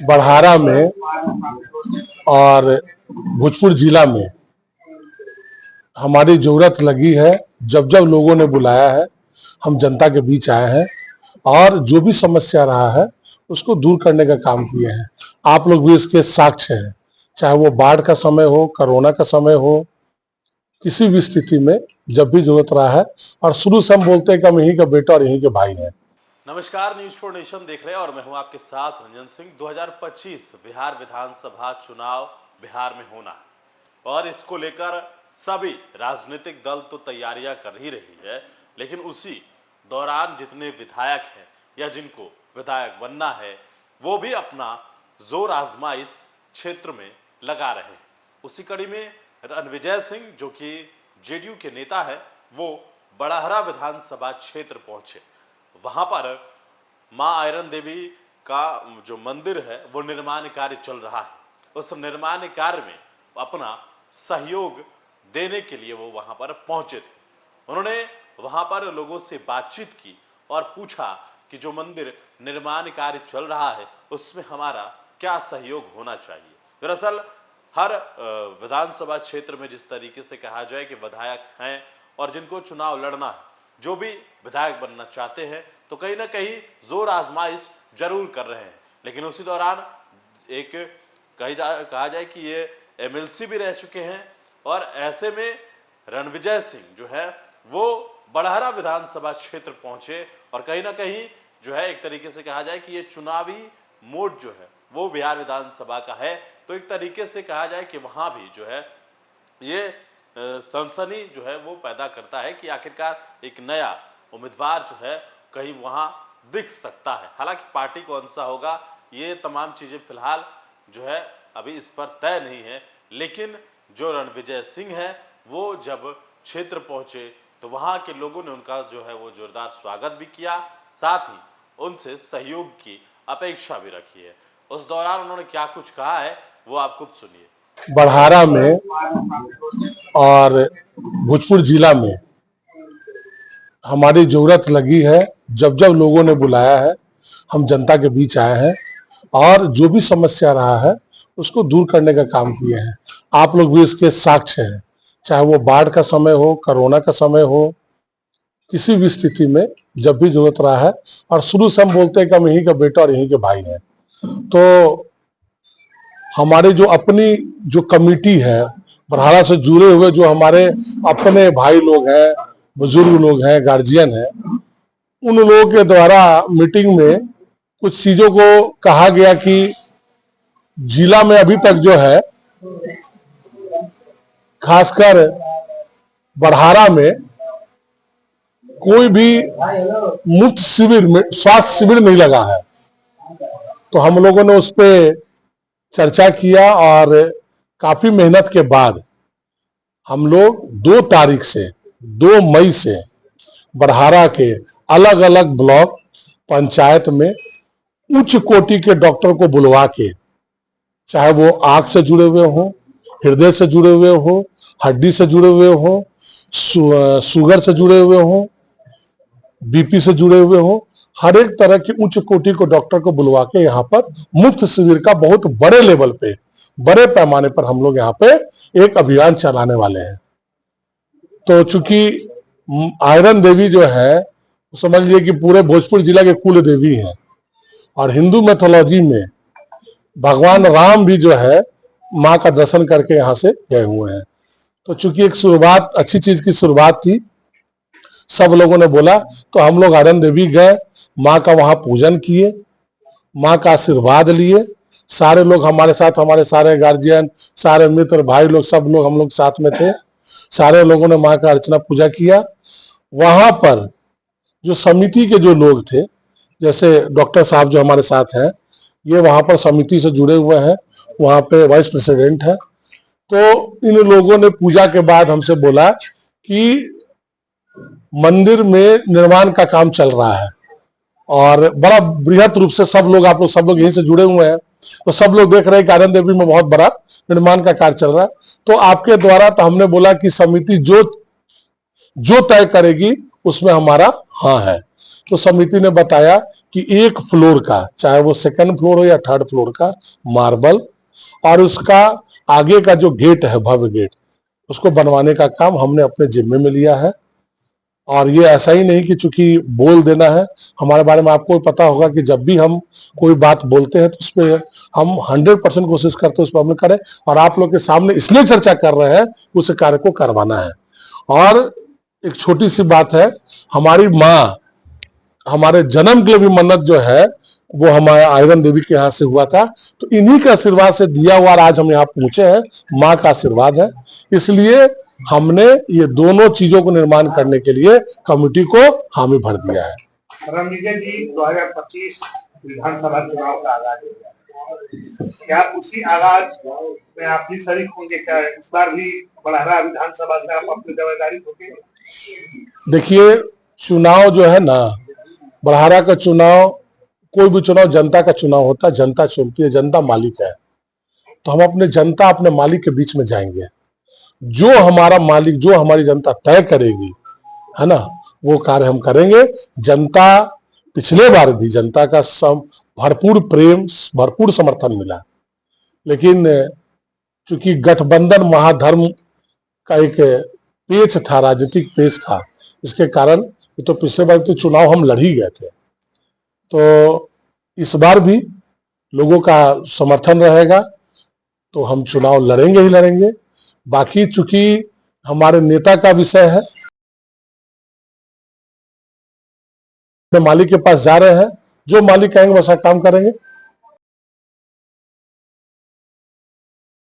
बड़हारा में और भोजपुर जिला में हमारी जरूरत लगी है। जब जब लोगों ने बुलाया है हम जनता के बीच आए हैं और जो भी समस्या रहा है उसको दूर करने का काम किए हैं। आप लोग भी इसके साक्ष्य हैं, चाहे वो बाढ़ का समय हो, कोरोना का समय हो, किसी भी स्थिति में जब भी जरूरत रहा है। और शुरू से हम बोलते हैं कि हम यहीं का बेटा और यहीं के भाई हैं। नमस्कार, न्यूज फॉर नेशन देख रहे हैं और मैं हूं आपके साथ रंजन सिंह। 2025 बिहार विधानसभा चुनाव बिहार में होना है और इसको लेकर सभी राजनीतिक दल तो तैयारियां कर ही रही है, लेकिन उसी दौरान जितने विधायक हैं या जिनको विधायक बनना है वो भी अपना जोर आजमा इस क्षेत्र में लगा रहे हैं। उसी कड़ी में रणविजय सिंह जो कि जेडीयू के नेता है वो बड़हरा विधानसभा क्षेत्र पहुंचे। वहां पर मां आयरन देवी का जो मंदिर है वो निर्माण कार्य चल रहा है। उस निर्माण कार्य में अपना सहयोग देने के लिए वो वहां पर पहुंचे थे। उन्होंने वहां पर लोगों से बातचीत की और पूछा कि जो मंदिर निर्माण कार्य चल रहा है उसमें हमारा क्या सहयोग होना चाहिए। दरअसल हर विधानसभा क्षेत्र में जिस तरीके से कहा जाए कि विधायक हैं और जिनको चुनाव लड़ना है, जो भी विधायक बनना चाहते हैं तो कहीं ना कहीं जोर आजमाइश जरूर कर रहे हैं। लेकिन उसी दौरान एक कहा जाए कि ये एमएलसी भी रह चुके हैं और ऐसे में रणविजय सिंह जो है वो बड़हरा विधानसभा क्षेत्र पहुंचे और कहीं ना कहीं जो है एक तरीके से कहा जाए कि ये चुनावी मोड जो है वो बिहार विधानसभा का है। तो एक तरीके से कहा जाए कि वहां भी जो है ये सनसनी जो है वो पैदा करता है कि आखिरकार एक नया उम्मीदवार जो है कहीं वहां दिख सकता है। हालांकि पार्टी कौन सा होगा ये तमाम चीजें फिलहाल जो है अभी इस पर तय नहीं है, लेकिन जो रणविजय सिंह है वो जब क्षेत्र पहुंचे तो वहां के लोगों ने उनका जो है वो जोरदार स्वागत भी किया, साथ ही उनसे सहयोग की अपेक्षा भी रखी है। उस दौरान उन्होंने क्या कुछ कहा है वो आप खुद सुनिए। बड़हारा में और भोजपुर जिला में हमारी जरूरत लगी है। जब जब लोगों ने बुलाया है हम जनता के बीच आए हैं और जो भी समस्या रहा है उसको दूर करने का काम किए हैं। आप लोग भी इसके साक्ष्य हैं, चाहे वो बाढ़ का समय हो, कोरोना का समय हो, किसी भी स्थिति में जब भी जरूरत रहा है। और शुरू से हम बोलते हैं कि हम यहीं का बेटा और यहीं के भाई हैं। तो हमारे जो अपनी जो कमिटी है, बड़हारा से जुड़े हुए जो हमारे अपने भाई लोग हैं, बुजुर्ग लोग हैं, गार्जियन हैं, उन लोगों के द्वारा मीटिंग में कुछ चीजों को कहा गया कि जिला में अभी तक जो है खासकर बड़हारा में कोई भी मुफ्त शिविर में स्वास्थ्य शिविर नहीं लगा है। तो हम लोगों ने उस पर चर्चा किया और काफी मेहनत के बाद हम लोग 2 मई से बड़हारा के अलग अलग ब्लॉक पंचायत में उच्च कोटि के डॉक्टर को बुलवा के, चाहे वो आंख से जुड़े हुए हो, हृदय से जुड़े हुए हो, हड्डी से जुड़े हुए हो, शुगर से जुड़े हुए हो, बीपी से जुड़े हुए हो, हर एक तरह के उच्च कोटि को डॉक्टर को बुलवा के यहाँ पर मुफ्त शिविर का बहुत बड़े लेवल पे, बड़े पैमाने पर हम लोग यहाँ पे एक अभियान चलाने वाले हैं। तो चूंकि आयरन देवी जो है समझ लीजिए कि पूरे भोजपुर जिला के कुल देवी हैं और हिंदू मैथोलॉजी में भगवान राम भी जो है माँ का दर्शन करके यहाँ से गए हुए हैं। तो चूंकि एक शुरुआत, अच्छी चीज की शुरुआत थी, सब लोगों ने बोला तो हम लोग आयरन देवी गए, माँ का वहां पूजन किए, माँ का आशीर्वाद लिए। सारे लोग हमारे साथ, हमारे सारे गार्जियन, सारे मित्र, भाई लोग, सब लोग हम लोग साथ में थे। सारे लोगों ने माँ का अर्चना पूजा किया। वहां पर जो समिति के जो लोग थे, जैसे डॉक्टर साहब जो हमारे साथ हैं, ये वहां पर समिति से जुड़े हुए हैं, वहां पे वाइस प्रेसिडेंट है। तो इन लोगों ने पूजा के बाद हमसे बोला कि मंदिर में निर्माण का काम चल रहा है और बड़ा बृहद रूप से सब लोग यहीं से जुड़े हुए हैं, तो सब लोग देख रहे हैं कि आयरन देवी में बहुत बड़ा निर्माण का कार्य चल रहा है। तो आपके द्वारा, तो हमने बोला कि समिति जो तय करेगी उसमें हमारा हाँ है। तो समिति ने बताया कि एक फ्लोर का, चाहे वो सेकंड फ्लोर हो या थर्ड फ्लोर का, मार्बल और उसका आगे का जो गेट है, भव्य गेट, उसको बनवाने का काम हमने अपने जिम्मे में लिया है। और ये ऐसा ही नहीं कि चूंकि बोल देना है, हमारे बारे में आपको पता होगा कि जब भी हम कोई बात बोलते हैं तो उसमें हम 100% कोशिश करते हैं उस पर अमल करें, और आप लोग के सामने इसलिए चर्चा कर रहे हैं उस कार्य को करवाना है। और एक छोटी सी बात है, हमारी माँ, हमारे जन्म के लिए भी मन्नत जो है वो हमारे आयरन देवी के यहाँ से हुआ था, तो इन्हीं के आशीर्वाद से दिया हुआ आज हम यहाँ पहुंचे हैं, माँ का आशीर्वाद है। इसलिए हमने ये दोनों चीजों को निर्माण करने के लिए कमेटी को हामी भर दिया है। रणविजय जी, 2025 विधानसभा चुनाव का आगाज हो गया, क्या उसी आगाज में आप भी शरीक होंगे? क्या इस बार भी बड़हरा विधानसभा से आप अपनी दावेदारी होंगे? देखिए, चुनाव जो है ना, बड़हरा का चुनाव, कोई भी चुनाव जनता का चुनाव होता है, जनता चुनती है, जनता मालिक है। तो हम अपने जनता, अपने मालिक के बीच में जाएंगे। जो हमारा मालिक, जो हमारी जनता तय करेगी, है ना, वो कार्य हम करेंगे। जनता, पिछले बार भी जनता का भरपूर प्रेम, भरपूर समर्थन मिला, लेकिन चूंकि गठबंधन महाधर्म का एक पेच था, राजनीतिक पेच था, इसके कारण तो पिछले बार तो चुनाव हम लड़ ही गए थे। तो इस बार भी लोगों का समर्थन रहेगा तो हम चुनाव लड़ेंगे ही लड़ेंगे। बाकी चूंकि हमारे नेता का विषय है, मालिक के पास जा रहे हैं, जो मालिक कहेंगे वैसा काम करेंगे।